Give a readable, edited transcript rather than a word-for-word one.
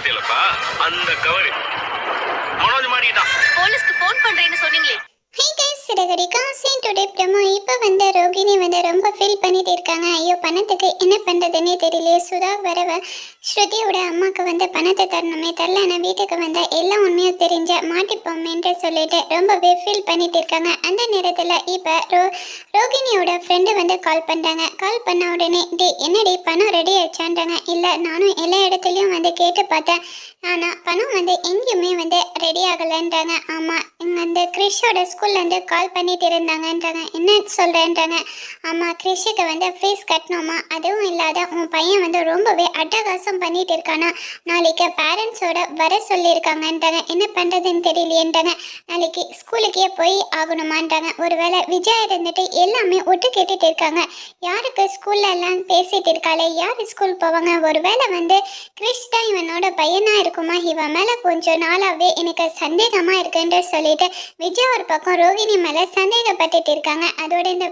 பட்டியலப்பா அந்த கவரி மனோஜ் மாட்டிட்டான். போலீஸ்க்கு ஃபோன் பண்றேன்னு சொன்னீங்களே. Hey guys, Siragadikka scene today promo. இப்போ ரோகிணி ரொம்ப ஃபீல் பண்ணிட்டு இருக்காங்க. ஐயோ, பணத்துக்கு என்ன பண்ணுறதுன்னே தெரியலையே. சுதா வரவ ஸ்ருதியோட அம்மாவுக்கு பணத்தை தரணுமே, தரலன்னா வீட்டுக்கு வந்தால் எல்லா உண்மையும் தெரிஞ்ச மாட்டிப்போமேன்ட்டு சொல்லிட்டு ரொம்பவே ஃபீல் பண்ணிட்டு இருக்காங்க. அந்த நேரத்தில் இப்போ ரோகிணியோட ஃப்ரெண்டு கால் பண்ணுறாங்க. கால் பண்ண உடனே என்னடி பணம் ரெடி ஆச்சான்றாங்க. இல்லை, நானும் எல்லா இடத்துலையும் கேட்டு பார்த்தேன், ஆனால் பணம் எங்கேயுமே ரெடி ஆகலைன்றாங்க. ஆமாம், இங்கே கிறிஷோட ஸ்கூல்லேருந்து கால் பண்ணிட்டு இருந்தாங்கன்றாங்க. என்ன சொல்கிறேன்றாங்க. ஆமாம், கிறிஷுக்கு ஃபீஸ் கட்டணுமா, அதுவும் இல்லாத உன் பையன் ரொம்பவே அட்டகாசம் பண்ணிட்டு இருக்கானா, நாளைக்கு பேரண்ட்ஸோட வர சொல்லியிருக்காங்கன்றாங்க. என்ன பண்ணுறதுன்னு தெரியலையேன்றாங்க. நாளைக்கு ஸ்கூலுக்கே போய் ஆகணுமான்றாங்க. ஒருவேளை விஜய் இருந்துட்டு எல்லாமே ஒட்டு கேட்டுட்டு இருக்காங்க. யாருக்கு ஸ்கூல்ல எல்லாம் பேசிட்டு இருக்காளே, யார் ஸ்கூல் போவாங்க? ஒருவேளை கிறிஷ் தான் இவனோட பையனா இருக்குமா? இவன் மேலே கொஞ்சம் நாளாவே எனக்கு சந்தேகமாக இருக்குன்னு சொல்லிட்டு விஜய் ஒரு பக்கம் ரோகிணி மேலே சந்தேகப்பட்டுட்டு இருக்காங்க. அதோட இந்த